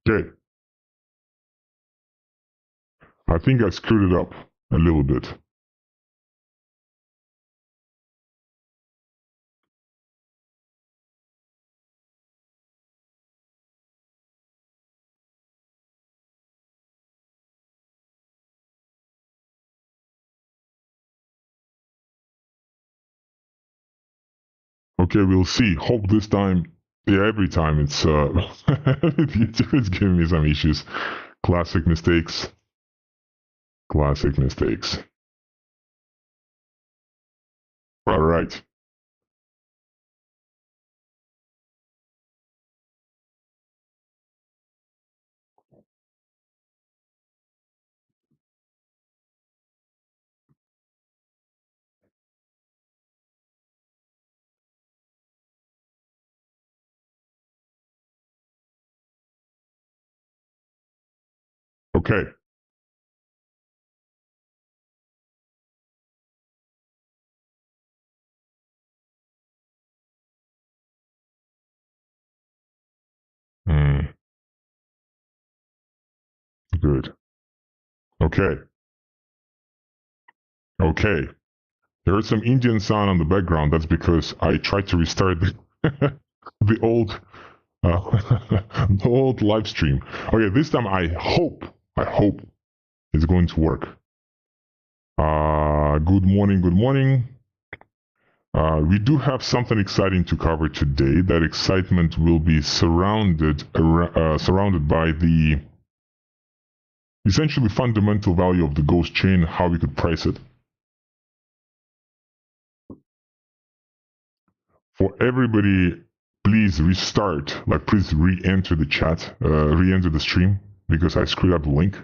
Okay, I think I screwed it up a little bit. Okay, we'll see. Hope this time, yeah, every time it's YouTube is giving me some issues. Classic mistakes. Classic mistakes. All right. Okay. Mm, good. Okay. Okay. There is some Indian sound on the background. That's because I tried to restart the old the old live stream. Okay, this time I hope it's going to work. Good morning, good morning. We do have something exciting to cover today. That excitement will be surrounded by the essentially fundamental value of the ghost chain, how we could price it. For everybody, please restart. Like, please re-enter the chat, re-enter the stream because I screwed up the link.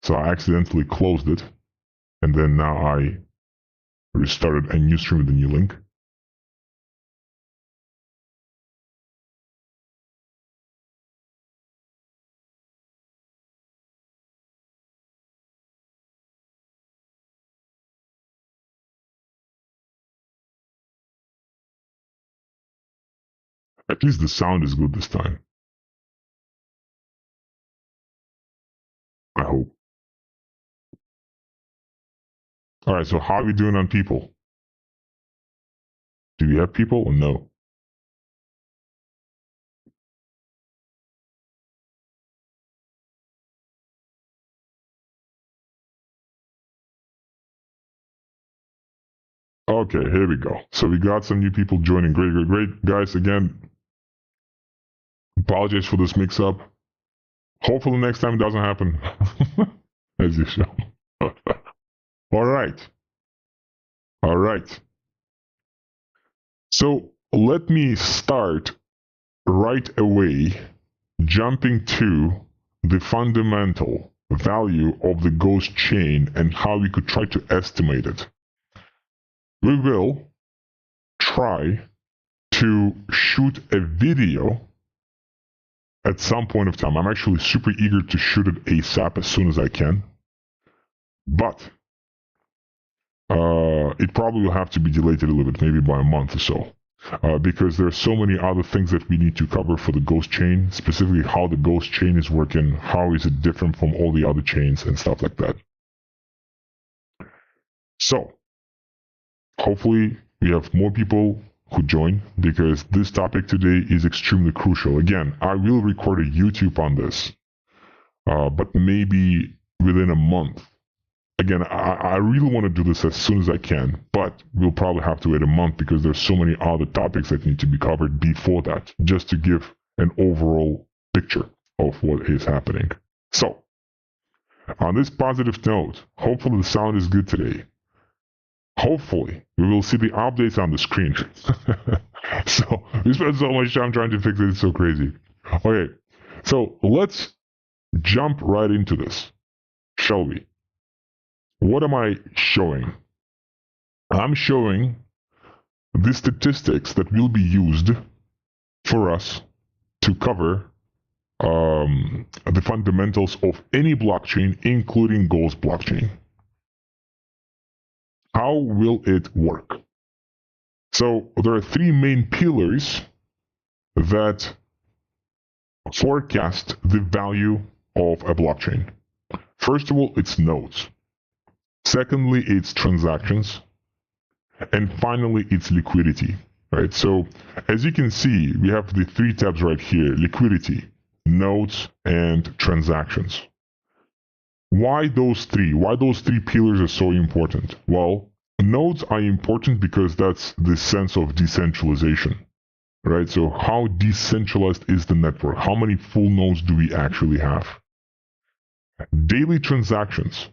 So I accidentally closed it, and then now I restarted a new stream with a new link. At least the sound is good this time. I hope. All right, so how are we doing on people? Do we have people or no? Okay, here we go. So we got some new people joining. Great, great, great. Guys, again, apologize for this mix up. Hopefully next time it doesn't happen. As usual. All right. All right. So let me start right away jumping to the fundamental value of the ghost chain and how we could try to estimate it. We will try to shoot a video at some point of time. I'm actually super eager to shoot it ASAP as soon as I can. But it probably will have to be delayed a little bit, maybe by a month or so. Because there are so many other things that we need to cover for the ghost chain, specifically how the ghost chain is working, how is it different from all the other chains and stuff like that. So, hopefully we have more people who join because this topic today is extremely crucial. Again, I will record a YouTube on this, but maybe within a month. Again, I really want to do this as soon as I can, but we'll probably have to wait a month because there's so many other topics that need to be covered before that, just to give an overall picture of what is happening. So, on this positive note, hopefully the sound is good today. Hopefully, we will see the updates on the screen. So, we spent so much time trying to fix it, it's so crazy. Okay, so let's jump right into this, shall we? What am I showing? I'm showing the statistics that will be used for us to cover the fundamentals of any blockchain, including Ghost blockchain. How will it work? So there are three main pillars that forecast the value of a blockchain? First of all, it's nodes. Secondly, it's transactions. And finally, it's liquidity, right? So as you can see, we have the three tabs right here: liquidity, nodes, and transactions. Why those three? Why those three pillars are so important? Well, nodes are important because that's the sense of decentralization, right? So how decentralized is the network? How many full nodes do we actually have? Daily transactions,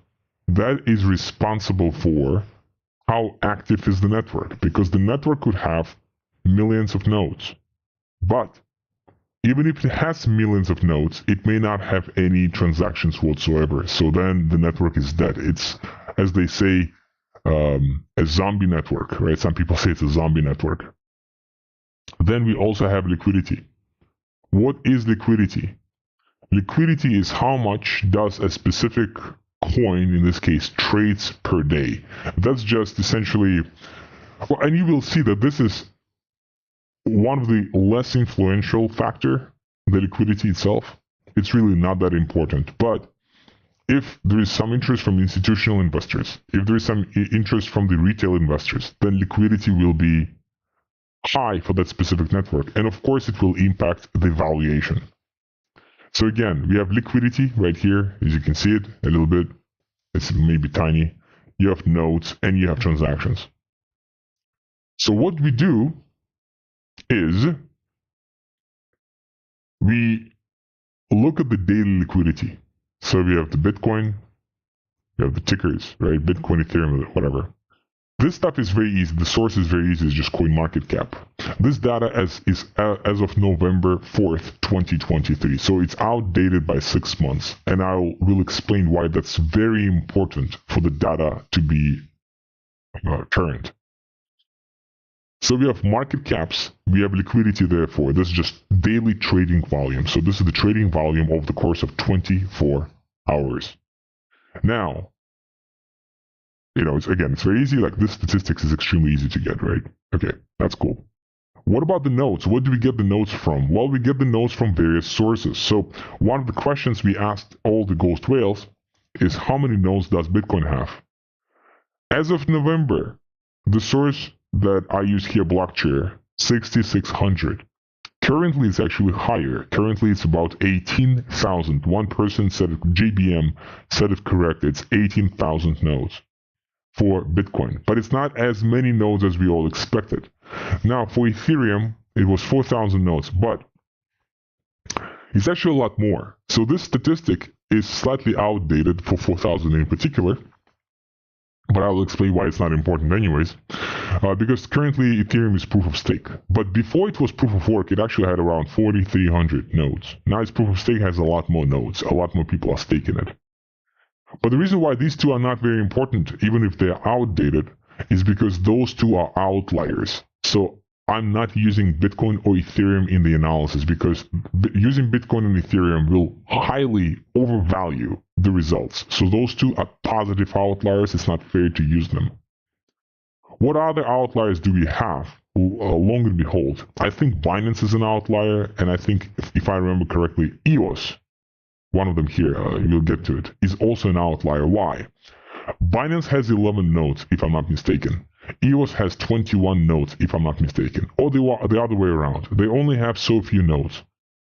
that is responsible for how active is the network, because the network could have millions of nodes. But even if it has millions of nodes, it may not have any transactions whatsoever. So then the network is dead. It's, as they say, a zombie network, right? Some people say it's a zombie network. Then we also have liquidity. What is liquidity? Liquidity is how much does a specific coin, in this case, trades per day. That's just essentially, well, and you will see that this is one of the less influential factor, the liquidity itself. It's really not that important. But if there is some interest from institutional investors, if there is some interest from the retail investors, then liquidity will be high for that specific network. And of course, it will impact the valuation. So again, we have liquidity right here. As you can see it a little bit, it's maybe tiny. You have nodes and you have transactions. So what we do is we look at the daily liquidity. So we have the Bitcoin, we have the tickers, right? Bitcoin, Ethereum, whatever. This stuff is very easy. The source is very easy. It's just CoinMarketCap. This data is as of November 4th, 2023. So it's outdated by 6 months. And I will explain why that's very important for the data to be current. So we have market caps, we have liquidity, therefore. This is just daily trading volume. So this is the trading volume over the course of 24 hours. Now, it's very easy. Like, this statistics is extremely easy to get, right? Okay, that's cool. What about the nodes? What do we get the nodes from? Well, we get the nodes from various sources. So one of the questions we asked all the ghost whales is, how many nodes does Bitcoin have? As of November, the source that I use here, Blockchair, 6,600. Currently, it's actually higher. Currently, it's about 18,000. One person said it, JBM said it correct. It's 18,000 nodes for Bitcoin. But it's not as many nodes as we all expected. Now, for Ethereum, it was 4,000 nodes, but it's actually a lot more. So this statistic is slightly outdated for 4,000 in particular. But I'll explain why it's not important anyways. Because currently Ethereum is proof of stake. But before it was proof of work, it actually had around 4,300 nodes. Now its proof of stake has a lot more nodes. A lot more people are staking it. But the reason why these two are not very important, even if they're outdated, is because those two are outliers. So I'm not using Bitcoin or Ethereum in the analysis, because using Bitcoin and Ethereum will highly overvalue the results. So those two are positive outliers. It's not fair to use them. What other outliers do we have? Long and behold, I think Binance is an outlier, and I think, if I remember correctly, EOS, one of them here, you'll get to it, is also an outlier. Why? Binance has 11 nodes, if I'm not mistaken. EOS has 21 nodes, if I'm not mistaken. Or the other way around. They only have so few nodes.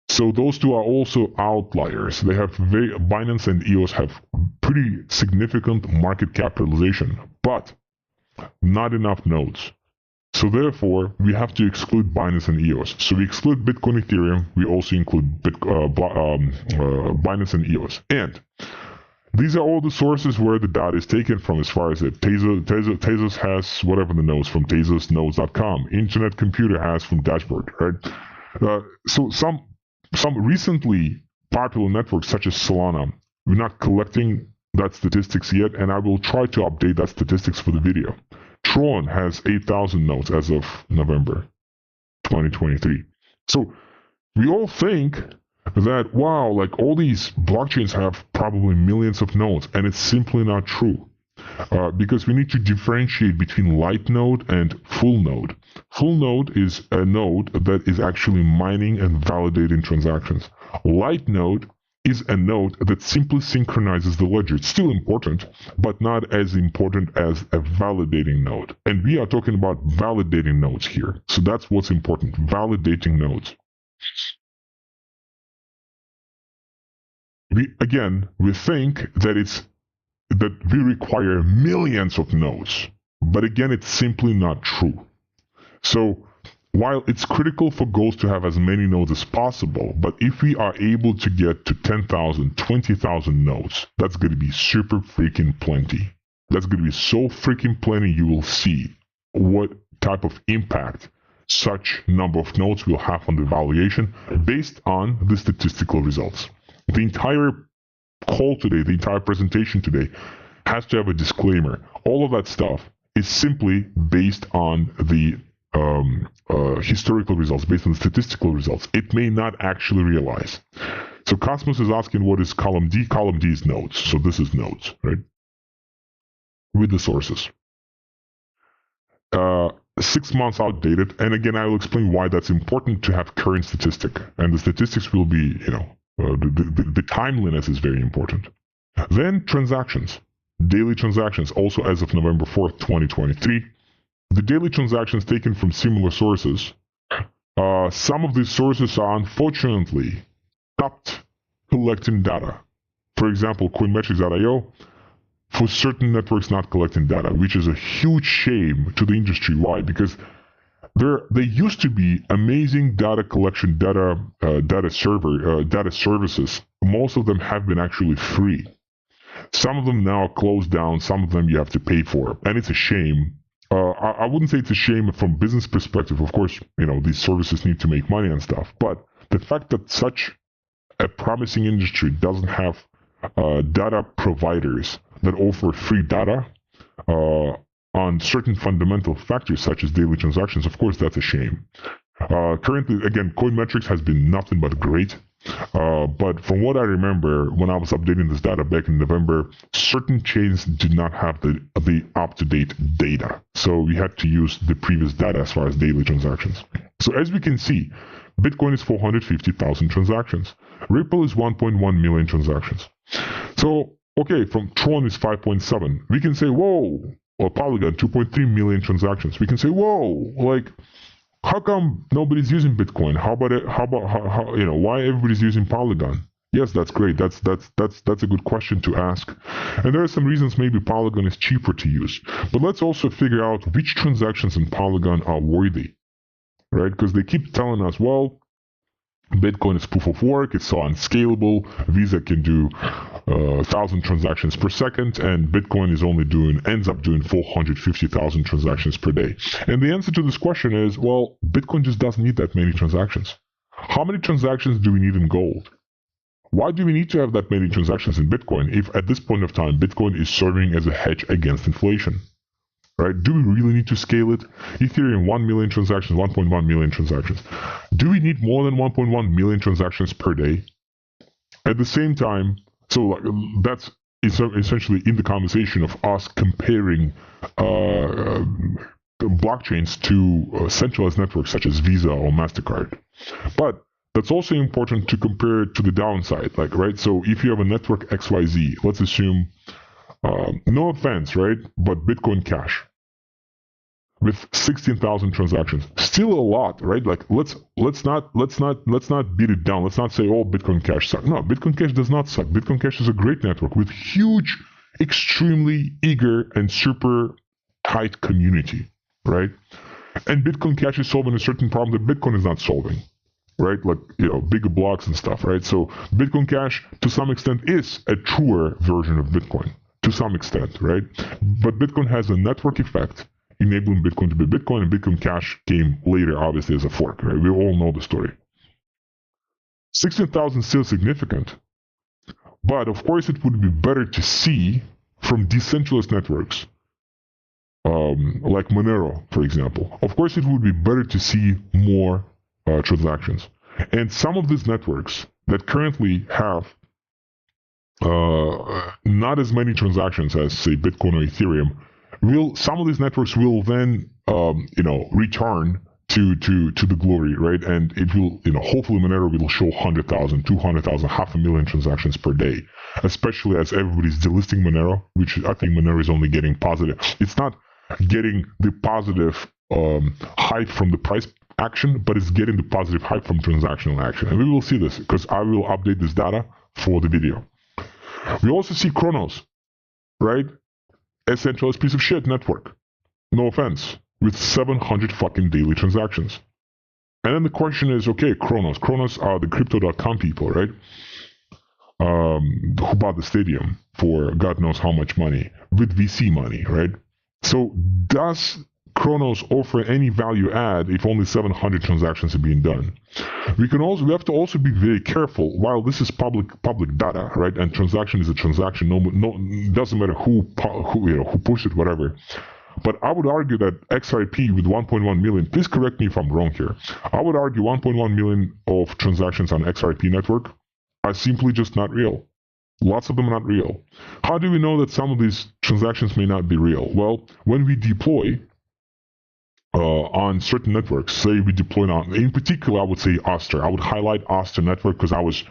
So those two are also outliers. They have Binance and EOS have pretty significant market capitalization, but not enough nodes. So therefore, we have to exclude Binance and EOS. So we exclude Bitcoin, Ethereum. We also include Binance and EOS. And these are all the sources where the data is taken from, as far as it. Tezos has whatever the nodes from tezosnodes.com. Internet Computer has from Dashboard, right? So some recently popular networks such as Solana, we're not collecting that statistics yet, and I will try to update that statistics for the video. Tron has 8,000 nodes as of November 2023. So we all think that, wow, like all these blockchains have probably millions of nodes, and it's simply not true. Because we need to differentiate between light node and full node. Full node is a node that is actually mining and validating transactions. Light node is a node that simply synchronizes the ledger. It's still important, but not as important as a validating node. And we are talking about validating nodes here. So that's what's important, validating nodes. We think that we require millions of nodes, but again, it's simply not true. So while it's critical for goals to have as many nodes as possible, but if we are able to get to 10,000, 20,000 nodes, that's going to be super freaking plenty. That's going to be so freaking plenty, you will see what type of impact such number of nodes will have on the evaluation based on the statistical results. The entire call today, the entire presentation today has to have a disclaimer. All of that stuff is simply based on the historical results, based on the statistical results. It may not actually realize. So Cosmos is asking what is column D? Column D is nodes. So this is nodes, right? With the sources. 6 months outdated. And again, I will explain why that's important to have current statistic. And the statistics will be, the timeliness is very important. Then transactions. Daily transactions, also as of November 4th, 2023. The daily transactions taken from similar sources, some of these sources are unfortunately stopped collecting data. For example, Coinmetrics.io, for certain networks not collecting data, which is a huge shame to the industry. Why? Because there used to be amazing data collection, data services. Most of them have been actually free. Some of them now are closed down. Some of them you have to pay for, and it's a shame. I wouldn't say it's a shame from business perspective. Of course, these services need to make money and stuff. But the fact that such a promising industry doesn't have data providers that offer free data on certain fundamental factors such as daily transactions, of course, that's a shame. Currently, again, Coinmetrics has been nothing but great. But from what I remember, when I was updating this data back in November, certain chains did not have the up-to-date data. So we had to use the previous data as far as daily transactions. So as we can see, Bitcoin is 450,000 transactions. Ripple is 1.1 million transactions. So, okay, from Tron is 5.7. We can say, whoa, or Polygon, 2.3 million transactions. We can say, whoa, like, how come nobody's using Bitcoin? How about it? Why everybody's using Polygon? Yes, that's great. That's a good question to ask. And there are some reasons maybe Polygon is cheaper to use. But let's also figure out which transactions in Polygon are worthy, right? Because they keep telling us, well, Bitcoin is proof of work, it's so unscalable, Visa can do 1,000 transactions per second, and Bitcoin ends up doing 450,000 transactions per day. And the answer to this question is, well, Bitcoin just doesn't need that many transactions. How many transactions do we need in gold? Why do we need to have that many transactions in Bitcoin if at this point of time Bitcoin is serving as a hedge against inflation? Right? Do we really need to scale it? Ethereum, 1 million transactions, 1.1 million transactions. Do we need more than 1.1 million transactions per day? At the same time, so that's essentially in the conversation of us comparing blockchains to centralized networks such as Visa or MasterCard. But that's also important to compare it to the downside, right? So if you have a network XYZ, let's assume no offense, right? But Bitcoin Cash with 16,000 transactions, still a lot, right? Like let's not beat it down. Let's not say, oh, Bitcoin Cash sucks. No, Bitcoin Cash does not suck. Bitcoin Cash is a great network with huge, extremely eager and super tight community, right? And Bitcoin Cash is solving a certain problem that Bitcoin is not solving. Right, like bigger blocks and stuff, right? So Bitcoin Cash, to some extent, is a truer version of Bitcoin. To some extent, right? But Bitcoin has a network effect enabling Bitcoin to be Bitcoin, and Bitcoin Cash came later, obviously, as a fork, right? We all know the story. 16,000 is still significant, but of course it would be better to see from decentralized networks, like Monero, for example. Of course it would be better to see more transactions. And some of these networks that currently have not as many transactions as, say, Bitcoin or Ethereum, some of these networks will then, return to the glory, right? And it will, hopefully Monero will show 100,000, 200,000, 500,000 transactions per day, especially as everybody's delisting Monero, which I think Monero is only getting positive. It's not getting the positive hype from the price action, but it's getting the positive hype from transactional action. And we will see this because I will update this data for the video. We also see Cronos, right? A centralized piece of shit network. No offense. With 700 fucking daily transactions. And then the question is, okay, Cronos. Cronos are the Crypto.com people, right? Who bought the stadium for God knows how much money. With VC money, right? So does Cronos offer any value add if only 700 transactions are being done? We have to also be very careful. While this is public data, right? And transaction is a transaction. No, doesn't matter who pushed it, whatever. But I would argue that XRP with 1.1 million, please correct me if I'm wrong here. I would argue 1.1 million of transactions on XRP network are simply just not real. Lots of them are not real. How do we know that some of these transactions may not be real? Well, when we deploy on certain networks, say we deploy on, in particular, I would say Oster. I would highlight Oster network because I was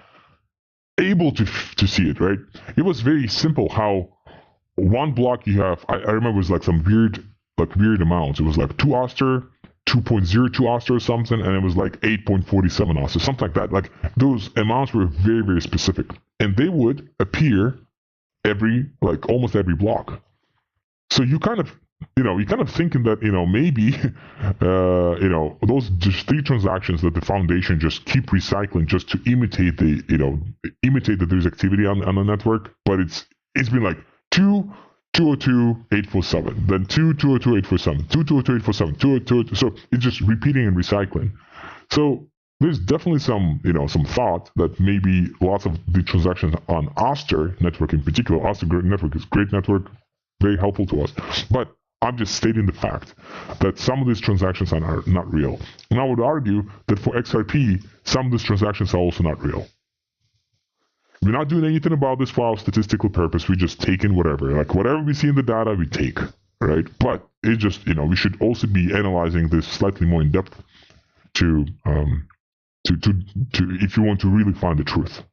able to see it, right? It was very simple how one block you have, I remember it was like some weird amounts. It was like 2 Oster, 2.02 Oster or something, and it was like 8.47 Oster, something like that. Like those amounts were very, very specific. And they would appear almost every block. So you kind of thinking that, maybe, those just 3 transactions that the foundation just keep recycling just to imitate that there's activity on the network. But it's been like 2, 202, 847, then 2, 202, 847, 2, 202, 847, 2, 202. So it's just repeating and recycling. So there's definitely some thought that maybe lots of the transactions on Oster network in particular, Oster network is a great network, very helpful to us. But I'm just stating the fact that some of these transactions are not real. And I would argue that for XRP, some of these transactions are also not real. We're not doing anything about this for our statistical purpose. We just take in whatever. Like whatever we see in the data, we take, right? But it just, we should also be analyzing this slightly more in depth to if you want to really find the truth.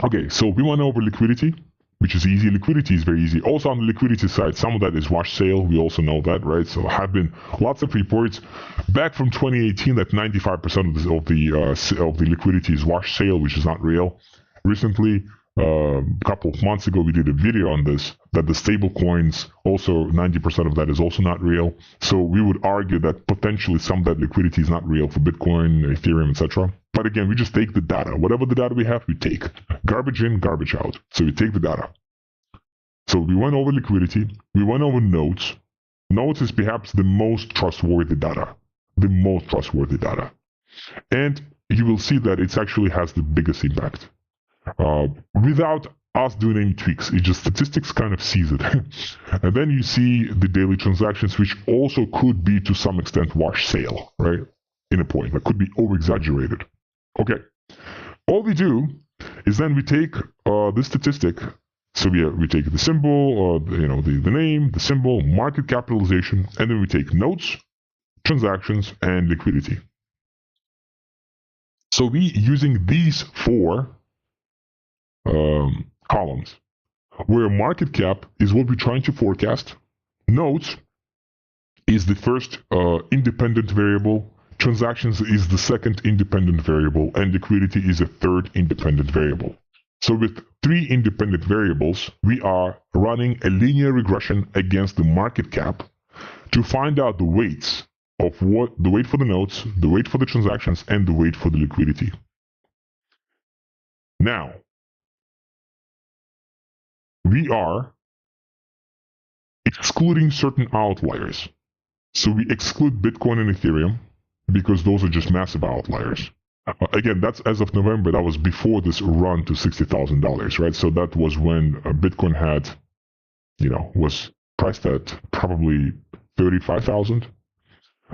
Okay, so we went over liquidity, which is easy. Liquidity is very easy. Also on the liquidity side, some of that is wash sale. We also know that, right? So have been lots of reports back from 2018 that 95% of the liquidity is wash sale, which is not real. Recently, a couple of months ago, we did a video on this, that the stable coins, also 90% of that is also not real. So we would argue that potentially some of that liquidity is not real for Bitcoin, Ethereum, etc. But again, we just take the data. Whatever the data we have, we take. Garbage in, garbage out. So we take the data. So we went over liquidity. We went over nodes. Nodes is perhaps the most trustworthy data. The most trustworthy data. And you will see that it actually has the biggest impact. Without us doing any tweaks, it just statistics kind of sees it. And then you see the daily transactions, which also could be to some extent wash sale, right? In a point, that could be over-exaggerated. Okay, all we do is then we take this statistic. So we take the symbol, the name, the symbol, market capitalization, and then we take nodes, transactions, and liquidity. So we using these 4 columns, where market cap is what we're trying to forecast, nodes is the first independent variable, transactions is the second independent variable, and liquidity is a third independent variable. So with 3 independent variables, we are running a linear regression against the market cap to find out the weights of the weight for the nodes, the weight for the transactions, and the weight for the liquidity. Now, we are excluding certain outliers. So we exclude Bitcoin and Ethereum because those are just massive outliers. Again, that's as of November. That was before this run to $60,000, right? So that was when Bitcoin had, was priced at probably 35,000.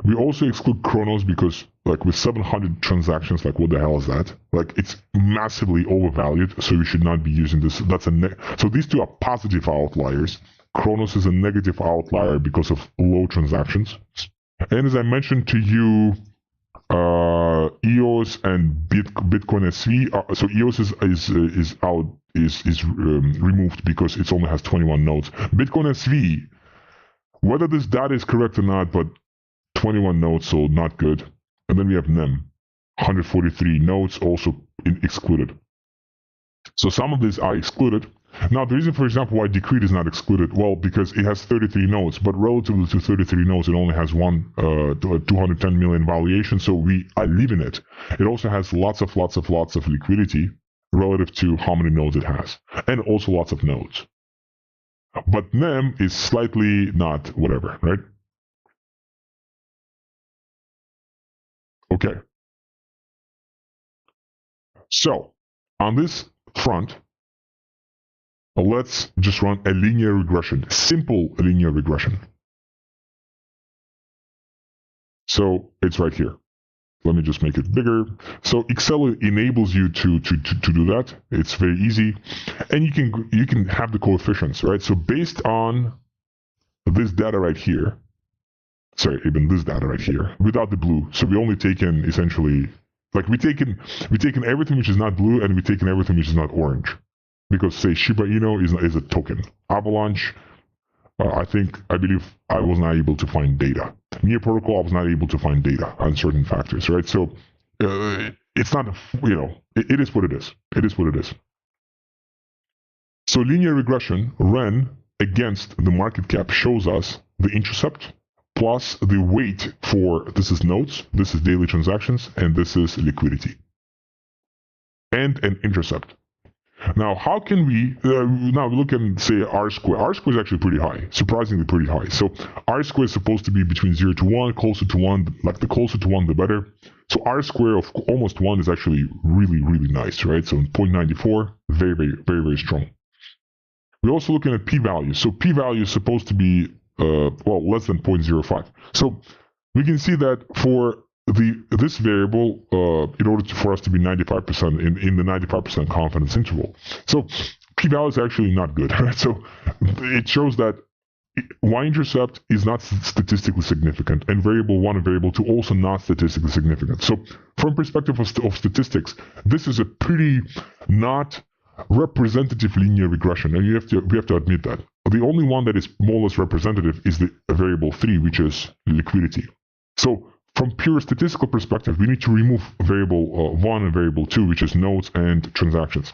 We also exclude Cronos because, with 700 transactions, what the hell is that? It's massively overvalued, so we should not be using this. So these 2 are positive outliers. Cronos is a negative outlier because of low transactions. And as I mentioned to you, EOS and Bitcoin SV. So EOS is removed because it only has 21 nodes. Bitcoin SV, whether this data is correct or not, but 21 nodes, so not good. And then we have NEM, 143 nodes, also excluded. So some of these are excluded. Now, the reason, for example, why Decreed is not excluded, well, because it has 33 nodes, but relative to 33 nodes, it only has 210 million valuation, so I leave in it. It also has lots of liquidity relative to how many nodes it has, and also lots of nodes. But NEM is slightly not whatever, right? Okay. So, on this front, let's just run a linear regression, simple linear regression. So it's right here. Let me just make it bigger. So Excel enables you to do that. It's very easy, and you can have the coefficients, right? So based on this data right here, sorry, even this data right here, without the blue. So we only taken essentially, like we taken everything which is not blue, and we taken everything which is not orange. Because say Shiba Inu is a token. Avalanche, I believe I was not able to find data. Near Protocol, I was not able to find data on certain factors, right? So it's not, it is what it is. It is what it is. So linear regression ran against the market cap shows us the intercept plus the weight for, this is nodes, this is daily transactions, and this is liquidity. And an intercept. Now, how can we, now we look and say R-square. R-square is actually pretty high, surprisingly pretty high. So R-square is supposed to be between 0 to 1, closer to 1, like the closer to 1, the better. So R-square of almost 1 is actually really, really nice, right? So 0.94, very, very, very, very strong. We're also looking at p-value. So p-value is supposed to be, less than 0.05. So we can see that for this variable, in order for us to be 95% in the 95% confidence interval. So p-value is actually not good, right? So it shows that y-intercept is not statistically significant, and variable 1 and variable 2 also not statistically significant. So from perspective of statistics, this is a pretty not representative linear regression, and we have to admit that. The only one that is more or less representative is the variable 3, which is liquidity. So from pure statistical perspective, we need to remove variable 1 and variable 2, which is nodes and transactions.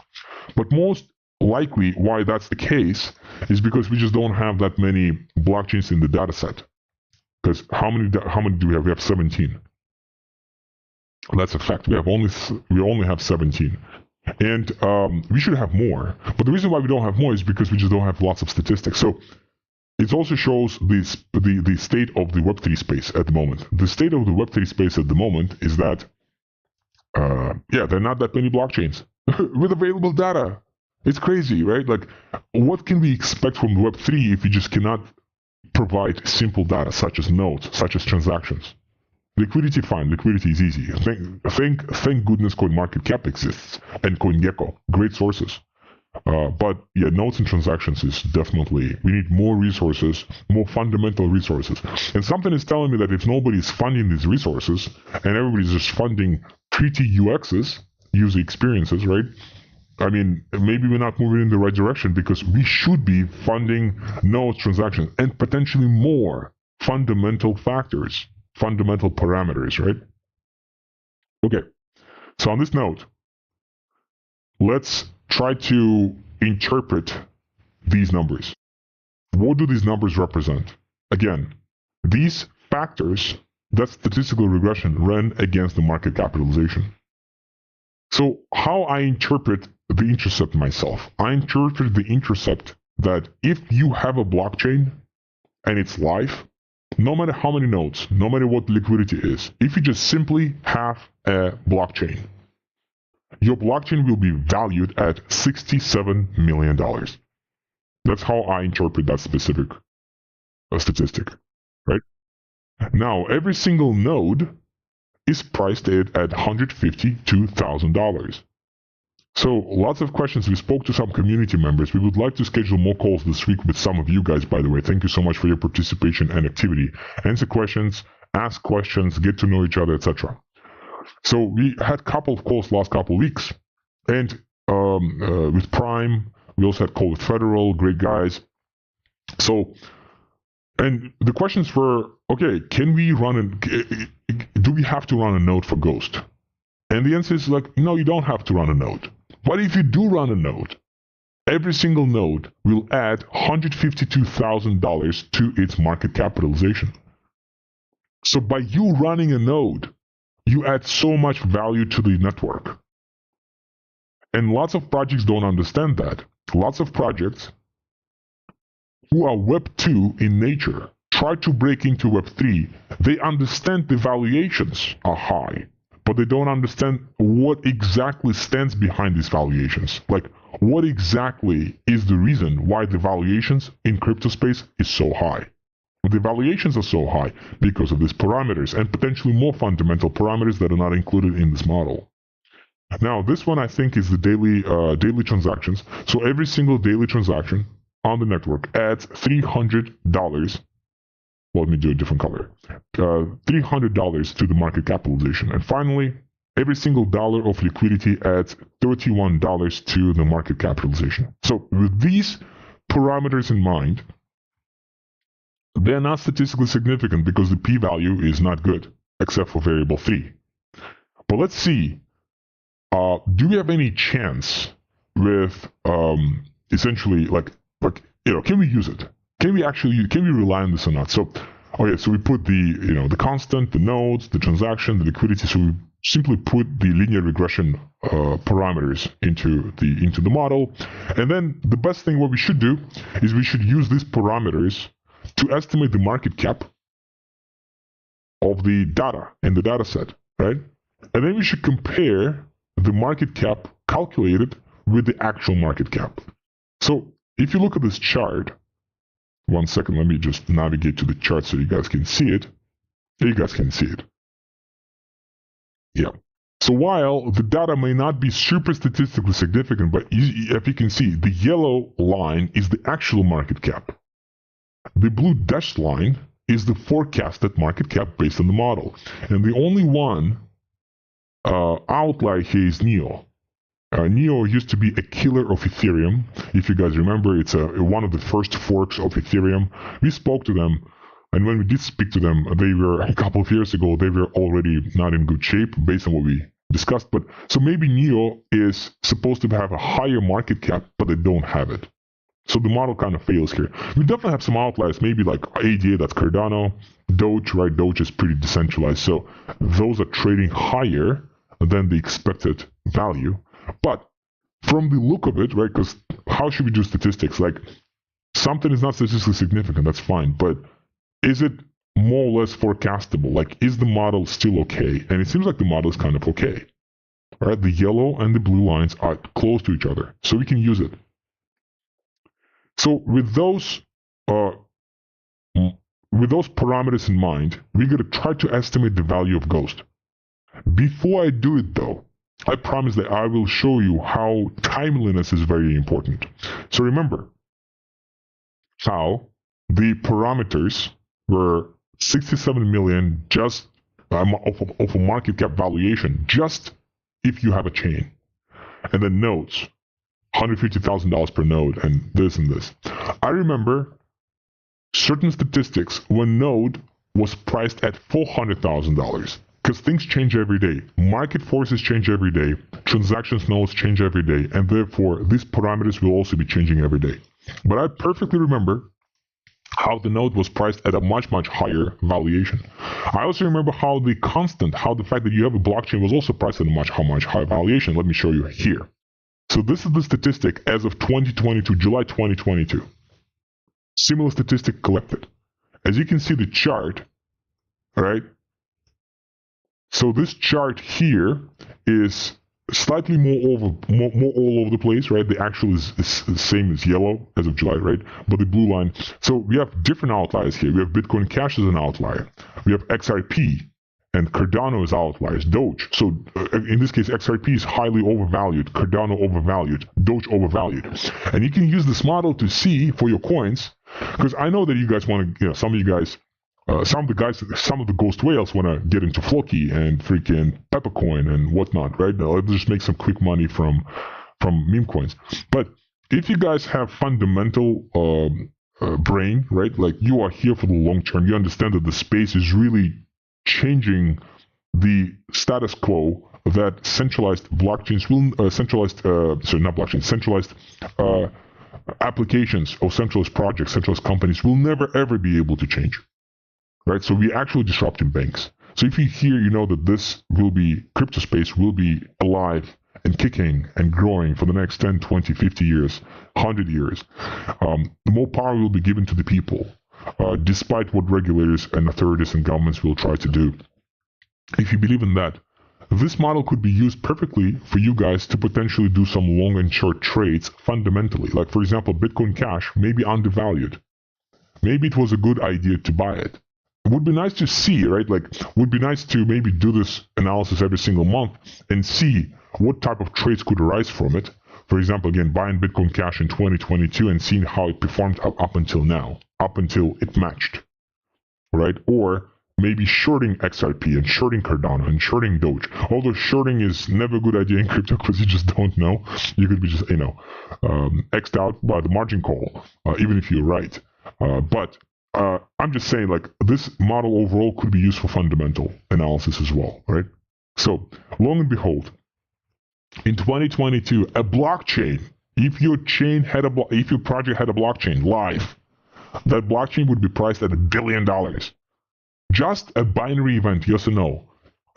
But most likely why that's the case is because we just don't have that many blockchains in the data set. Because how many do we have? We have 17. That's a fact. We only have 17. And we should have more. But the reason why we don't have more is because we just don't have lots of statistics. So it also shows the state of the Web3 space at the moment. The state of the Web3 space at the moment is that, there are not that many blockchains with available data. It's crazy, right? Like, what can we expect from Web3 if we just cannot provide simple data such as nodes, such as transactions? Liquidity, fine. Liquidity is easy. Thank goodness CoinMarketCap exists and CoinGecko, great sources. But yeah, nodes and transactions is definitely, we need more resources, more fundamental resources. And something is telling me that if nobody's funding these resources and everybody's just funding pretty UXs, user experiences, right? I mean, maybe we're not moving in the right direction, because we should be funding nodes, transactions, and potentially more fundamental factors, fundamental parameters, right? Okay, so on this note, let's try to interpret these numbers. What do these numbers represent? Again, these factors, that statistical regression, ran against the market capitalization. So how I interpret the intercept myself? I interpret the intercept that if you have a blockchain and it's live, no matter how many nodes, no matter what liquidity is, if you just simply have a blockchain, your blockchain will be valued at $67 million. That's how I interpret that specific statistic, right? Now, every single node is priced at $152,000. So lots of questions. We spoke to some community members. We would like to schedule more calls this week with some of you guys, by the way. Thank you so much for your participation and activity. Answer questions ask questions, get to know each other, etc. So we had a couple of calls last couple of weeks, and with Prime, we also had call with Federal, great guys. So, and the questions were, okay, can we do we have to run a node for Ghost? And the answer is like, no, you don't have to run a node. But if you do run a node, every single node will add $152,000 to its market capitalization. So by you running a node, you add so much value to the network. And lots of projects don't understand that. Lots of projects who are Web 2 in nature try to break into Web 3. They understand the valuations are high, but they don't understand what exactly stands behind these valuations. Like, what exactly is the reason why the valuations in crypto space is so high? The valuations are so high because of these parameters and potentially more fundamental parameters that are not included in this model. Now, this one I think is the daily transactions. So every single daily transaction on the network adds $300. Well, let me do a different color. $300 to the market capitalization. And finally, every single dollar of liquidity adds $31 to the market capitalization. So with these parameters in mind, they're not statistically significant because the p-value is not good, except for variable 3. But let's see, do we have any chance with essentially can we use it? Can we rely on this or not? So, okay, so we put the constant, the nodes, the transaction, the liquidity. So we simply put the linear regression parameters into the model. And then the best thing what we should do is we should use these parameters to estimate the market cap of the data in the data set, right? And then we should compare the market cap calculated with the actual market cap. So if you look at this chart, one second, let me just navigate to the chart so you guys can see it. You guys can see it. Yeah. So while the data may not be super statistically significant, but if you can see, the yellow line is the actual market cap. The blue dashed line is the forecasted market cap based on the model. And the only one outlier here is NEO. NEO used to be a killer of Ethereum. If you guys remember, it's one of the first forks of Ethereum. We spoke to them, and when we did speak to them, they were, a couple of years ago, they were already not in good shape based on what we discussed. But so maybe NEO is supposed to have a higher market cap, but they don't have it. So the model kind of fails here. We definitely have some outliers, maybe like ADA, that's Cardano, Doge, right? Doge is pretty decentralized. So those are trading higher than the expected value. But from the look of it, right, because how should we do statistics? Like, something is not statistically significant, that's fine. But is it more or less forecastable? Like, is the model still okay? And it seems like the model is kind of okay. All right, the yellow and the blue lines are close to each other, so we can use it. So with those parameters in mind, we're going to try to estimate the value of Ghost. Before I do it, though, I promise that I will show you how timeliness is very important. So remember how the parameters were 67 million just of a market cap valuation, just if you have a chain. And then nodes, $150,000 per node, and this and this. I remember certain statistics when node was priced at $400,000. Because things change every day. Market forces change every day. Transactions nodes change every day. And therefore, these parameters will also be changing every day. But I perfectly remember how the node was priced at a much, much higher valuation. I also remember how the fact that you have a blockchain was also priced at a much higher valuation. Let me show you here. So this is the statistic as of 2022, July 2022. Similar statistic collected. As you can see the chart, all right? So this chart here is slightly more all over the place, right? The actual is the same as yellow as of July, right? But the blue line. So we have different outliers here. We have Bitcoin Cash as an outlier. We have XRP and Cardano as outliers. Doge. So in this case, XRP is highly overvalued. Cardano overvalued. Doge overvalued. And you can use this model to see for your coins, because I know that you guys want to, some of you guys some of the ghost whales want to get into Floki and freaking Peppercoin and whatnot, right? They'll just make some quick money from meme coins. But if you guys have fundamental brain, right? Like you are here for the long term, you understand that the space is really changing the status quo, that centralized blockchains will centralized applications or centralized projects, centralized companies will never ever be able to change, right? So we actually disrupting banks. So if you hear, you know that this will be, crypto space will be alive and kicking and growing for the next 10, 20, 50 years, 100 years, the more power will be given to the people, despite what regulators and authorities and governments will try to do. If you believe in that, this model could be used perfectly for you guys to potentially do some long and short trades fundamentally. Like, for example, Bitcoin Cash may be undervalued. Maybe it was a good idea to buy it. It would be nice to see, right? Like, would be nice to maybe do this analysis every single month and see what type of trades could arise from it. For example, again, buying Bitcoin Cash in 2022 and seeing how it performed up until now, up until it matched, right? Or maybe shorting XRP and shorting Cardano and shorting Doge. Although shorting is never a good idea in crypto because you just don't know. You could be just, X'd out by the margin call, even if you're right. But I'm just saying, like, this model overall could be used for fundamental analysis as well, right? So, long and behold, in 2022, a blockchain, if your project had a blockchain live, that blockchain would be priced at $1 billion. Just a binary event, yes or no.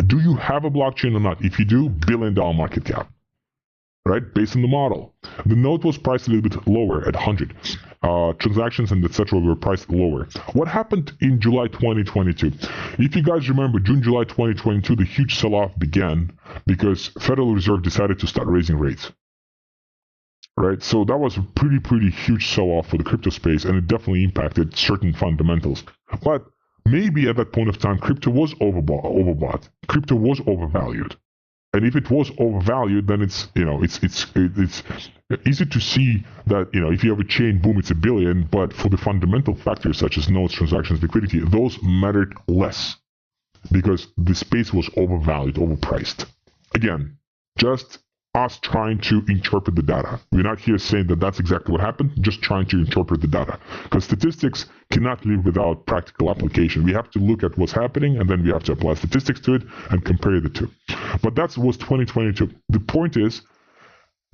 Do you have a blockchain or not? If you do, $1 billion market cap, right? Based on the model. The node was priced a little bit lower at 100. Transactions and etc. were priced lower. What happened in July 2022? If you guys remember, June, July 2022, the huge sell-off began because Federal Reserve decided to start raising rates. Right? So that was a pretty huge sell-off for the crypto space, and it definitely impacted certain fundamentals. But maybe at that point of time, crypto was overbought. Crypto was overvalued. And if it was overvalued, then it's easy to see that, if you have a chain, boom, it's $1 billion. But for the fundamental factors such as nodes, transactions, liquidity, those mattered less because the space was overvalued, overpriced. Again, just us trying to interpret the data. We're not here saying that that's exactly what happened, just trying to interpret the data. Because statistics cannot live without practical application. We have to look at what's happening, and then we have to apply statistics to it and compare the two. But that was 2022. The point is,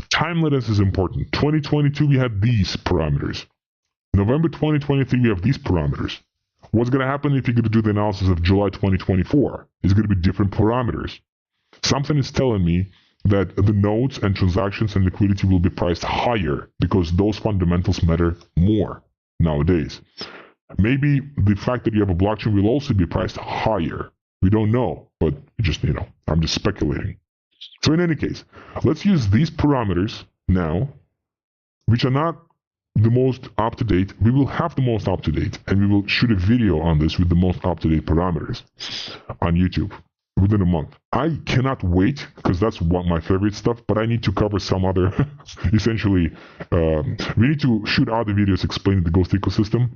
timeliness is important. 2022, we had these parameters. November 2023, we have these parameters. What's going to happen if you're going to do the analysis of July 2024? It's going to be different parameters. Something is telling me that the nodes and transactions and liquidity will be priced higher because those fundamentals matter more nowadays. Maybe the fact that you have a blockchain will also be priced higher. We don't know, but just, I'm just speculating. So in any case, let's use these parameters now, which are not the most up-to-date. We will have the most up-to-date, and we will shoot a video on this with the most up-to-date parameters on YouTube within a month. I cannot wait because that's one of my favorite stuff, but I need to cover some other, essentially, we need to shoot other videos explaining the Ghost ecosystem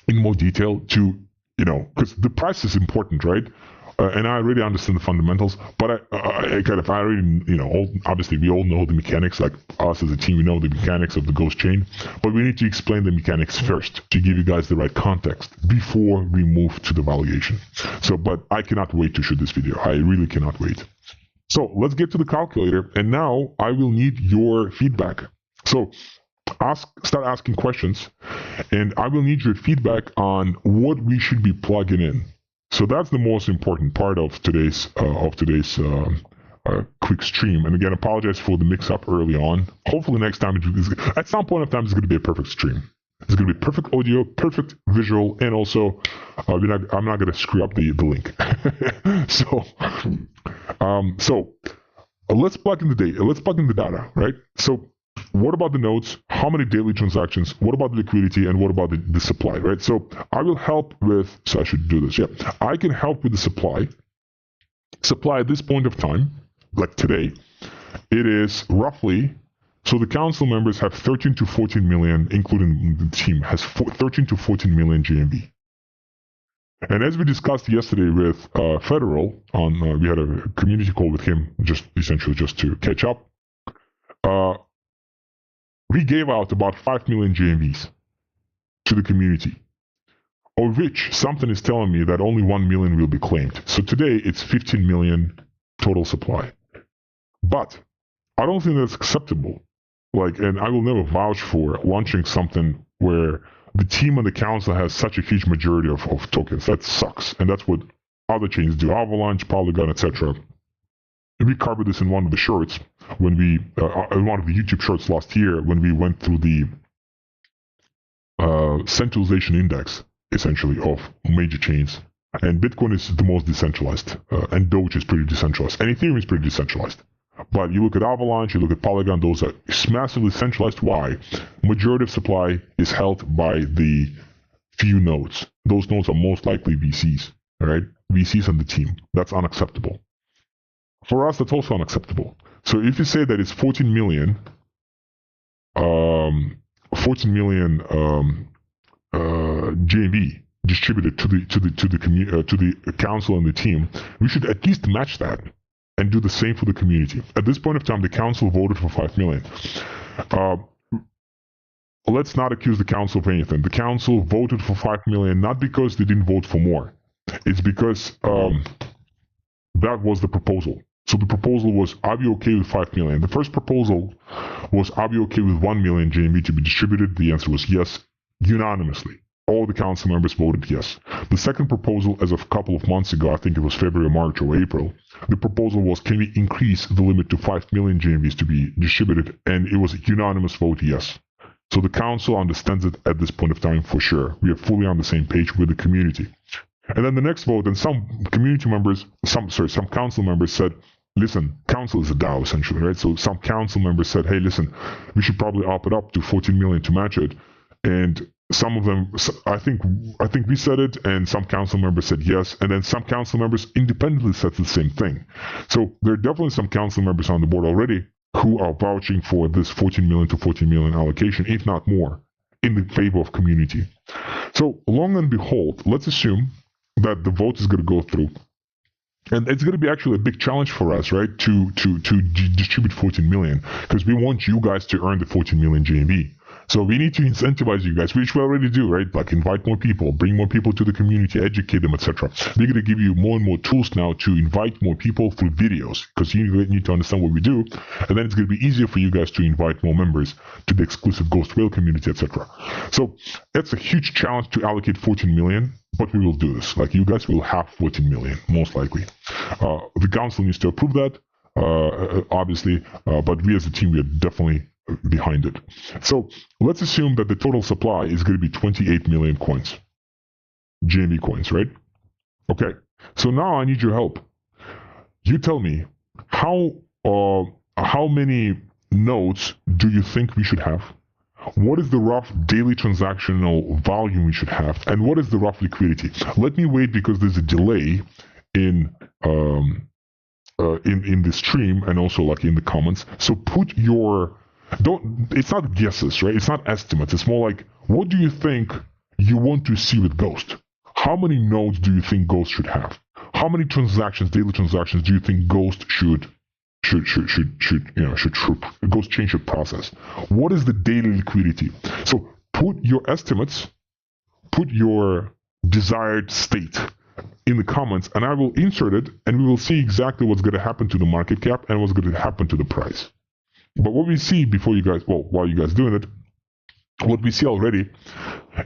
in more detail to, because the price is important, right? And I already understand the fundamentals, but obviously we all know the mechanics, like us as a team, we know the mechanics of the Ghost chain, but we need to explain the mechanics first to give you guys the right context before we move to the valuation. So, but I cannot wait to shoot this video. I really cannot wait. So let's get to the calculator, and now I will need your feedback. So start asking questions, and I will need your feedback on what we should be plugging in. So that's the most important part of today's quick stream. And again, apologize for the mix-up early on. Hopefully next time, at some point of time, it's going to be a perfect stream. It's going to be perfect audio, perfect visual, and also I'm not going to screw up the link. So let's plug in the data. Let's plug in the data, right? So what about the nodes? How many daily transactions? What about the liquidity? And what about the supply, right? So I will help with, so I should do this. Yeah, I can help with the supply. Supply at this point of time, like today, it is roughly, so the council members have 13 to 14 million, including the team, has 13 to 14 million GMV. And as we discussed yesterday with Federal, we had a community call with him, just to catch up. We gave out about 5 million GMVs to the community, of which something is telling me that only 1 million will be claimed. So today it's 15 million total supply. But I don't think that's acceptable. And I will never vouch for launching something where the team and the council has such a huge majority of tokens. That sucks. And that's what other chains do. Avalanche, Polygon, etc. We covered this in one of the shorts when we, in one of the YouTube shorts last year, when we went through the centralization index, essentially, of major chains. And Bitcoin is the most decentralized, and Doge is pretty decentralized, and Ethereum is pretty decentralized. But you look at Avalanche, you look at Polygon, those are massively centralized. Why? Majority of supply is held by the few nodes. Those nodes are most likely VCs, all right? VCs and the team. That's unacceptable. For us, that's also unacceptable. So if you say that it's 14 million GMV distributed to the council and the team, we should at least match that and do the same for the community. At this point of time, the council voted for 5 million. Let's not accuse the council of anything. The council voted for 5 million not because they didn't vote for more. It's because that was the proposal. So the proposal was, are we okay with 5 million? The first proposal was, are we okay with 1 million GMV to be distributed? The answer was yes, unanimously. All the council members voted yes. The second proposal, as of a couple of months ago, I think it was February, March, or April, the proposal was, can we increase the limit to 5 million GMVs to be distributed? And it was a unanimous vote yes. So the council understands it at this point of time for sure. We are fully on the same page with the community. And then the next vote, and some community members, some council members said, listen, council is a DAO essentially, right? So some council members said, hey, listen, we should probably up it up to 14 million to match it. And some of them, I think we said it, and some council members said yes, and then some council members independently said the same thing. So there are definitely some council members on the board already who are vouching for this 14 million to 14 million allocation, if not more, in the favor of community. So long and behold, let's assume that the vote is going to go through. And it's going to be actually a big challenge for us, right, to distribute 14 million, because we want you guys to earn the 14 million GMV. So we need to incentivize you guys, which we already do, right? Like invite more people, bring more people to the community, educate them, etc. We're going to give you more and more tools now to invite more people through videos, because you need to understand what we do. And then it's going to be easier for you guys to invite more members to the exclusive Ghost Whale community, etc. So that's a huge challenge to allocate 14 million, but we will do this. Like you guys will have 14 million, most likely. The council needs to approve that, obviously, but we as a team, we are definitely behind it. So let's assume that the total supply is going to be 28 million coins, GMV coins, right? Okay, so now I need your help. You tell me how many nodes do you think we should have? What is the rough daily transactional volume we should have, and what is the rough liquidity? Let me wait because there's a delay in the stream and also like in the comments. So put your it's not guesses, right? It's not estimates. It's more like, what do you think you want to see with Ghost? How many nodes do you think Ghost should have? How many transactions, daily transactions, do you think Ghost should Ghost chain should process? What is the daily liquidity? So put your estimates, put your desired state in the comments, and I will insert it, and we will see exactly what's going to happen to the market cap and what's going to happen to the price. But what we see while you guys doing it, what we see already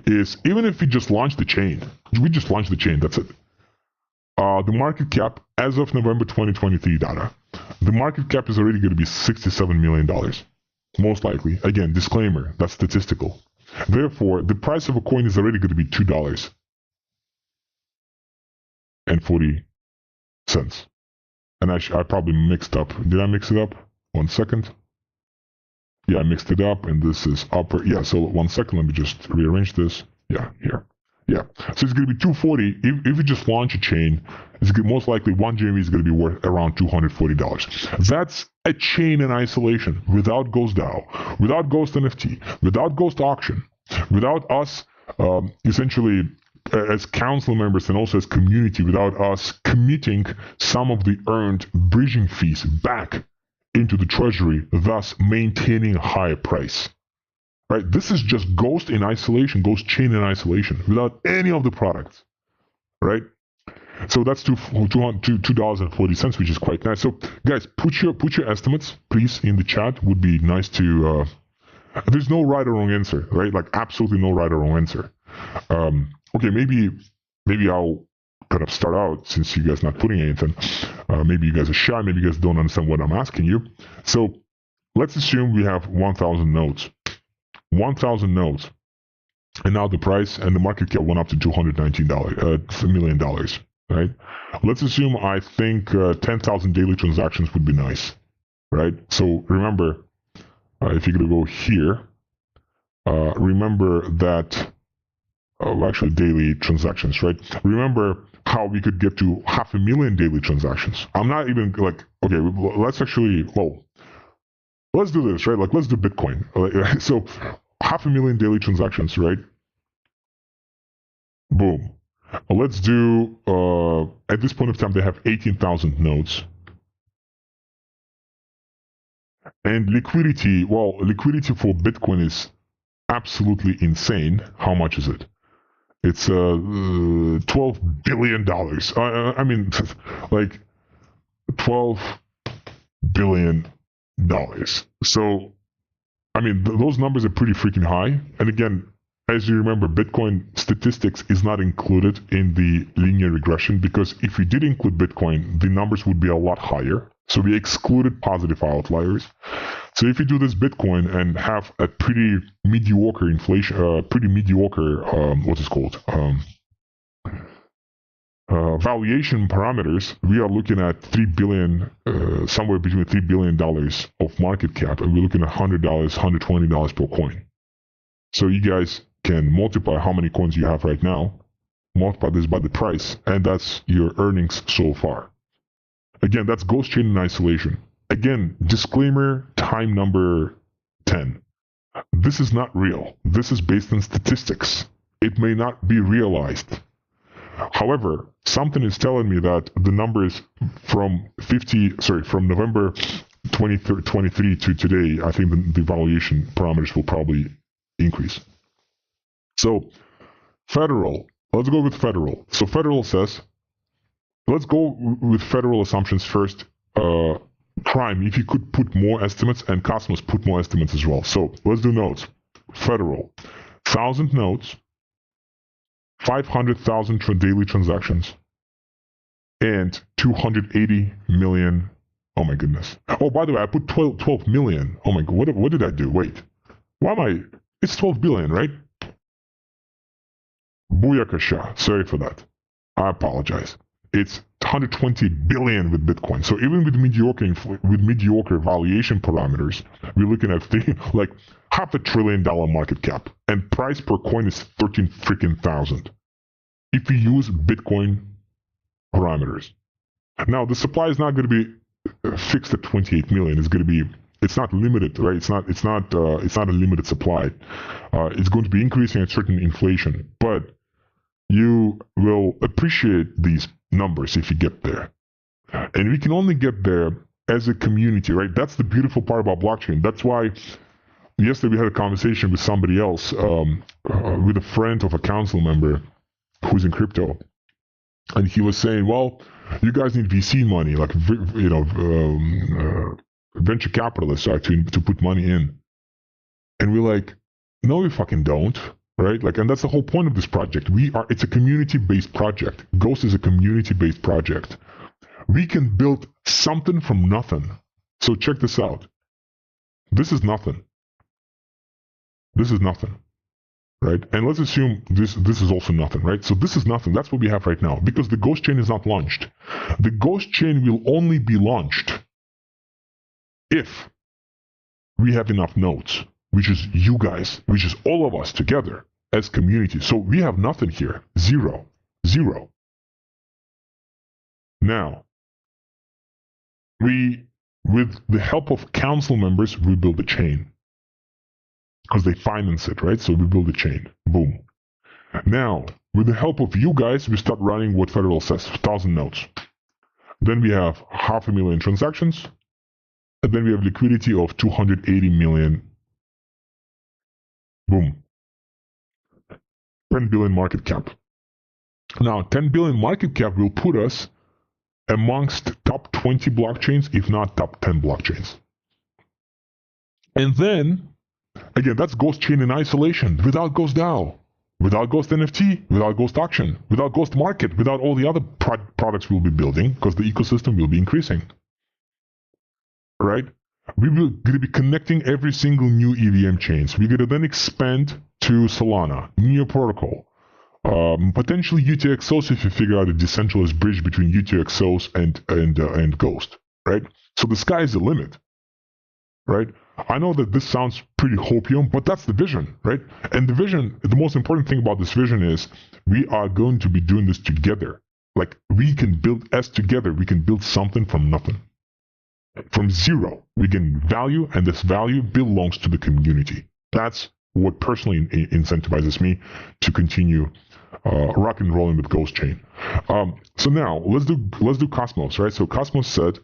is, even if we just launch the chain, that's it. The market cap as of November 2023 data, the market cap is already going to be $67 million, most likely. Again, disclaimer, that's statistical. Therefore, the price of a coin is already going to be $2.40. And I probably mixed up. Did I mix it up? 1 second. Yeah, I mixed it up, and this is upper. Yeah, so 1 second, let me just rearrange this. Yeah, here. Yeah, so it's going to be 240. If you just launch a chain, it's most likely 1 GMV is going to be worth around $240. That's a chain in isolation, without Ghost DAO, without Ghost NFT, without Ghost Auction, without us essentially as council members and also as community, without us committing some of the earned bridging fees back into the treasury, thus maintaining a higher price. Right? This is just Ghost in isolation, Ghost chain in isolation, without any of the products. Right? So that's $2.40, which is quite nice. So guys, put your estimates, please, in the chat. Would be nice to. There's no right or wrong answer, right? Like absolutely no right or wrong answer. Okay, maybe I'll kind of start out, since you guys not putting anything. Maybe you guys are shy. Maybe you guys don't understand what I'm asking you. So let's assume we have 1,000 nodes. 1,000 nodes. And now the price and the market cap went up to $219 million, right? Let's assume I think 10,000 daily transactions would be nice, right? So remember, if you're going to go here, remember that, actually daily transactions, right? Remember how we could get to 500,000 daily transactions. I'm not even like, okay, let's actually, well, let's do this, right? Like, let's do Bitcoin. So 500,000 daily transactions, right? Boom. Let's do, at this point of time, they have 18,000 nodes. And liquidity, well, liquidity for Bitcoin is absolutely insane. How much is it? It's $12 billion. I mean, like $12 billion. So, I mean, those numbers are pretty freaking high. And again, as you remember, Bitcoin statistics is not included in the linear regression, because if we did include Bitcoin, the numbers would be a lot higher. So we excluded positive outliers. So if you do this Bitcoin and have a pretty mediocre inflation, what's it called? Valuation parameters, we are looking at $3 billion, somewhere between $3 billion of market cap, and we're looking at $100, $120 per coin. So you guys can multiply how many coins you have right now, multiply this by the price, and that's your earnings so far. Again, that's Ghost Chain in isolation. Again, disclaimer, time number 10. This is not real. This is based on statistics. It may not be realized. However, something is telling me that the numbers from November 2023 to today, I think the valuation parameters will probably increase. So, federal. Let's go with federal. So federal says, let's go with federal assumptions first. Prime, if you could put more estimates, and Cosmos put more estimates as well. So let's do nodes. Federal, 1,000 nodes, 500,000 daily transactions, and 280 million. Oh my goodness. Oh, by the way, I put 12 million. Oh my god, what did I do? Wait. Why am I? It's 12 billion, right? Booyakasha. Sorry for that. I apologize. It's 120 billion with Bitcoin. So even with mediocre valuation parameters, we're looking at like $500 billion market cap, and price per coin is 13 freaking thousand. If we use Bitcoin parameters, now the supply is not going to be fixed at 28 million. It's going to be, it's not limited, right? It's not a limited supply. It's going to be increasing at certain inflation, but you will appreciate these numbers if you get there. And we can only get there as a community, right? That's the beautiful part about blockchain. That's why yesterday we had a conversation with somebody else, with a friend of a council member who's in crypto. And he was saying, well, you guys need VC money, like, venture capitalists to put money in. And we're like, no, we fucking don't. Right? Like, and that's the whole point of this project. It's a community-based project. Ghost is a community-based project. We can build something from nothing. So check this out. This is nothing. This is nothing. Right? And let's assume this is also nothing, right? So this is nothing. That's what we have right now, because the Ghost chain is not launched. The Ghost chain will only be launched if we have enough nodes, which is you guys, which is all of us together as community. So we have nothing here. Zero. Now, with the help of council members, we build a chain. Because they finance it, right? So we build a chain. Boom. Now, With the help of you guys, we start running what Federal says, 1,000 nodes. Then we have 500,000 transactions, and then we have liquidity of 280 million. Boom. 10 billion market cap. Now, 10 billion market cap will put us amongst top 20 blockchains, if not top 10 blockchains. And then, again, that's Ghost Chain in isolation, without Ghost DAO, without Ghost NFT, without Ghost Auction, without Ghost Market, without all the other products we'll be building, because the ecosystem will be increasing. Right? We're going to be connecting every single new EVM chains. We're going to then expand to Solana, Neo Protocol, potentially UTXOs if you figure out a decentralized bridge between UTXOs and Ghost, right? So the sky is the limit, right? I know that this sounds pretty hopium, but that's the vision, right? And the vision, the most important thing about this vision is we are going to be doing this together. Like, we can build S together. We can build something from nothing. From zero, we gain value, and this value belongs to the community. That's what personally incentivizes me to continue rock and rolling with Ghost Chain. So now let's do Cosmos, right? So Cosmos said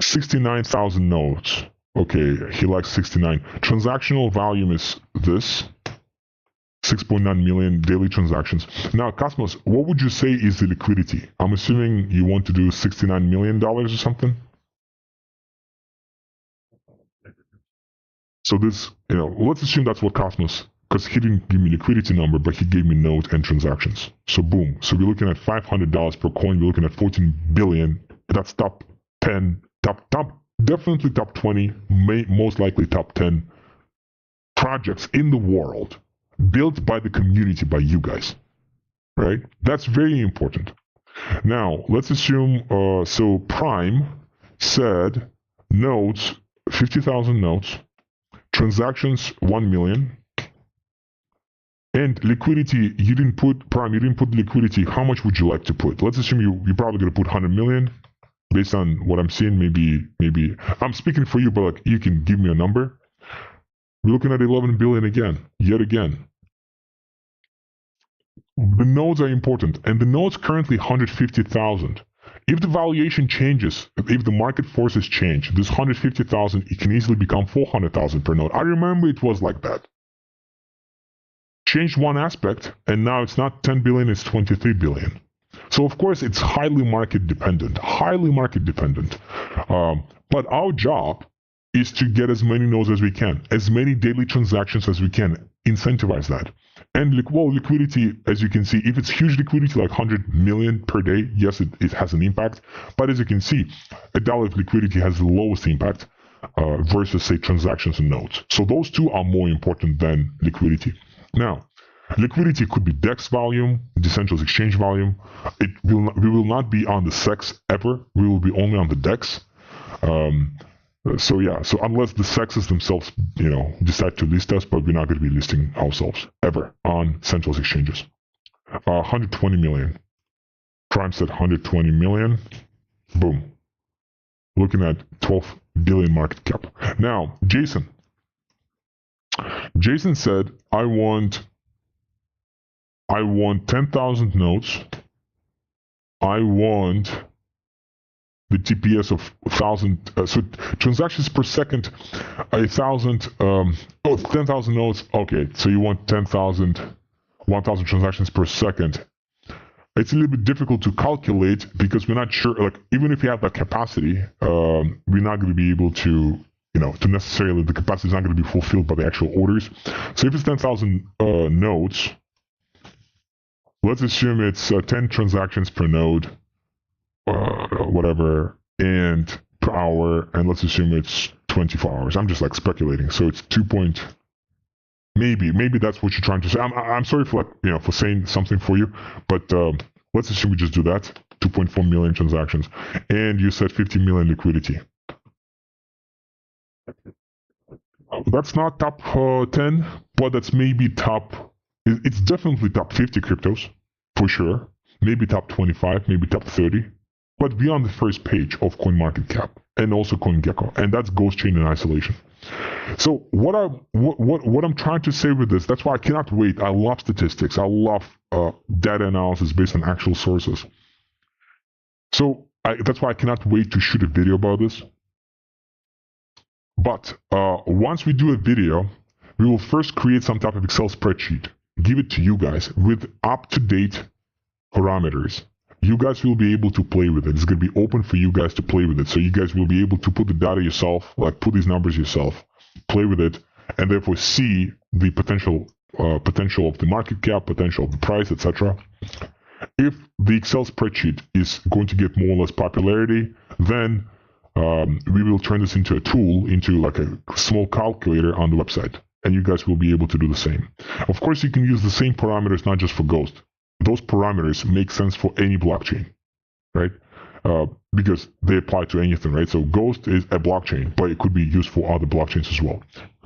69,000 nodes. Okay, he likes 69. Transactional volume is this. 6.9 million daily transactions. Now, Cosmos, what would you say is the liquidity? I'm assuming you want to do $69 million or something? So this, let's assume that's what Cosmos, because he didn't give me liquidity number, but he gave me nodes and transactions. So boom. So we're looking at $500 per coin. We're looking at 14 billion. That's top 10, definitely top 20, most likely top 10 projects in the world built by the community, by you guys, right? That's very important. Now, let's assume, so Prime said nodes, 50,000 nodes, transactions, 1 million, and liquidity, you didn't put liquidity. How much would you like to put? Let's assume you're probably going to put 100 million. Based on what I'm seeing, maybe, I'm speaking for you, but like, you can give me a number. We're looking at 11 billion yet again. The nodes are important, and the nodes currently 150,000. If the valuation changes, if the market forces change, this 150,000, it can easily become 400,000 per node. I remember it was like that. Changed one aspect, and now it's not 10 billion, it's 23 billion. So of course, it's highly market dependent. But our job is to get as many nodes as we can, as many daily transactions as we can, incentivize that. And liquidity, as you can see, if it's huge liquidity, like 100 million per day, yes, it has an impact. But as you can see, $1 of liquidity has the lowest impact versus, say, transactions and nodes. So those two are more important than liquidity. Now, liquidity could be DEX volume, decentralized exchange volume. We will not be on the SEX ever. We will be only on the DEX. So unless the SEXs themselves, decide to list us, but we're not going to be listing ourselves ever on centralized exchanges. 120 million. Prime said 120 million. Boom. Looking at 12 billion market cap. Now, Jason said, I want 10,000 nodes. I want the TPS of 1,000, so transactions per second, 1,000, 10,000 nodes. Okay, so you want 1,000 transactions per second. It's a little bit difficult to calculate because we're not sure, like, even if you have that capacity, we're not going to be able to, to necessarily, the capacity is not going to be fulfilled by the actual orders. So if it's 10,000 nodes, let's assume it's 10 transactions per node, whatever, and per hour, and let's assume it's 24 hours. I'm just like speculating. So it's maybe that's what you're trying to say. I'm sorry for for saying something for you, but let's assume we just do that. 2.4 million transactions, and you said 50 million liquidity. That's not top 10, but that's maybe top. It's definitely top 50 cryptos for sure. Maybe top 25, maybe top 30. But beyond the first page of CoinMarketCap and also CoinGecko, and that's Ghost Chain in isolation. So what I'm trying to say with this, that's why I cannot wait. I love statistics. I love data analysis based on actual sources. So that's why I cannot wait to shoot a video about this. But once we do a video, we will first create some type of Excel spreadsheet, give it to you guys with up-to-date parameters. You guys will be able to play with it. It's going to be open for you guys to play with it. So you guys will be able to put the data yourself, like put these numbers yourself, play with it, and therefore see the potential of the market cap, potential of the price, etc. If the Excel spreadsheet is going to get more or less popularity, then we will turn this into a tool, into like a small calculator on the website, and you guys will be able to do the same. Of course, you can use the same parameters, not just for Ghost. Those parameters make sense for any blockchain, right? Because they apply to anything, right? So Ghost is a blockchain, but it could be used for other blockchains as well.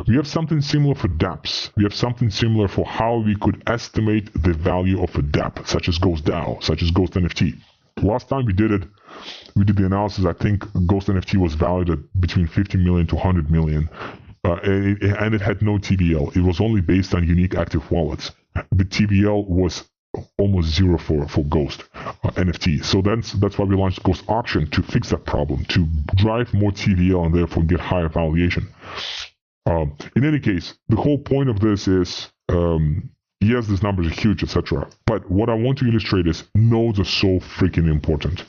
We have something similar for dApps. We have something similar for how we could estimate the value of a dApp, such as Ghost DAO, such as Ghost NFT. Last time we did the analysis. I think Ghost NFT was valued at between 50 million to 100 million, and it had no TVL. It was only based on unique active wallets. The TVL was almost zero for Ghost NFT. So that's why we launched Ghost Auction, to fix that problem, to drive more TVL and therefore get higher valuation. In any case, the whole point of this is, yes, these numbers are huge, etc. But what I want to illustrate is nodes are so freaking important.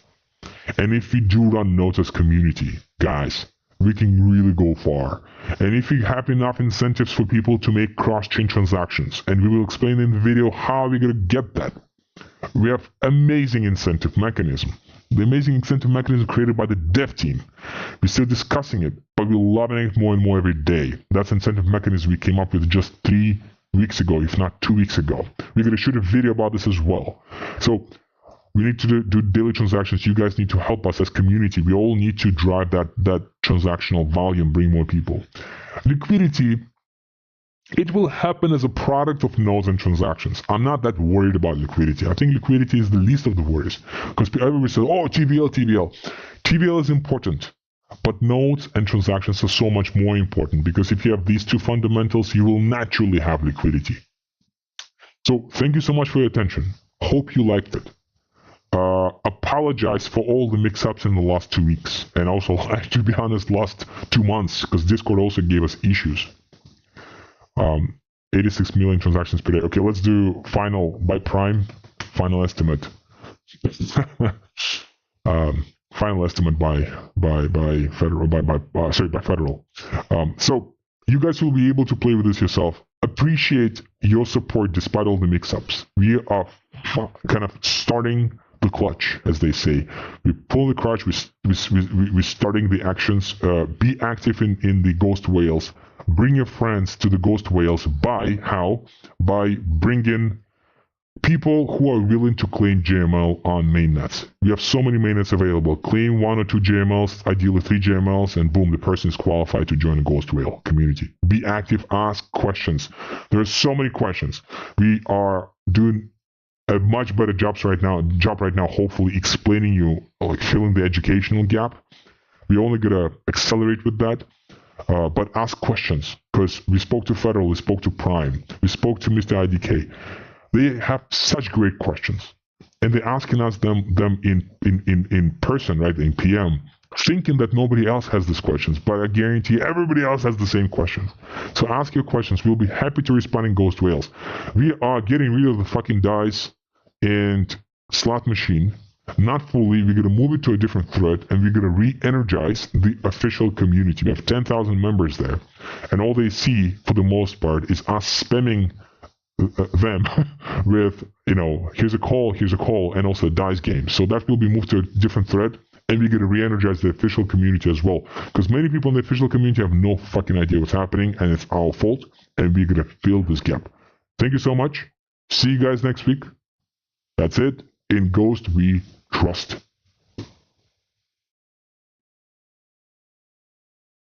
And if we do run nodes as community, guys, we can really go far. And if we have enough incentives for people to make cross-chain transactions, and we will explain in the video how we're going to get that. We have amazing incentive mechanism. The amazing incentive mechanism created by the dev team. We're still discussing it, but we're loving it more and more every day. That's incentive mechanism we came up with just 3 weeks ago, if not 2 weeks ago. We're going to shoot a video about this as well. So we need to do daily transactions. You guys need to help us as community. We all need to drive that transactional volume, bring more people. Liquidity, it will happen as a product of nodes and transactions. I'm not that worried about liquidity. I think liquidity is the least of the worries, because everybody says, oh, TVL. TVL is important, but nodes and transactions are so much more important, because if you have these two fundamentals, you will naturally have liquidity. So thank you so much for your attention. Hope you liked it. Apologize for all the mix-ups in the last 2 weeks, and also, to be honest, last 2 months, because Discord also gave us issues. 86 million transactions per day. Okay, let's do final by Prime, final estimate. Final estimate by Federal. So you guys will be able to play with this yourself. Appreciate your support despite all the mix-ups. We are kind of starting the clutch, as they say. We pull the clutch. We're starting the actions. Be active in the Ghost Whales. Bring your friends to the Ghost Whales. By how? By bringing people who are willing to claim JML on mainnets. We have so many mainnets available. Claim 1 or 2 JMLs, ideally 3 JMLs, and boom, the person is qualified to join the Ghost Whale community. Be active, ask questions. There are so many questions. We are doing a much better job right now, hopefully explaining you, like filling the educational gap. We're only gonna accelerate with that. But ask questions, because we spoke to Federal, we spoke to Prime, we spoke to Mr. IDK. They have such great questions, and they're asking us them in person, right, in PM, thinking that nobody else has these questions, but I guarantee everybody else has the same questions. So ask your questions. We'll be happy to respond in Ghost Whales. We are getting rid of the fucking dice and slot machine. Not fully. We're going to move it to a different thread, and we're going to re-energize the official community. We have 10,000 members there, and all they see, for the most part, is us spamming them with, here's a call, and also a dice game. So that will be moved to a different thread, and we're going to re-energize the official community as well, because many people in the official community have no fucking idea what's happening, and it's our fault, and we're going to fill this gap. Thank you so much. See you guys next week. That's it. In Ghost, we trust.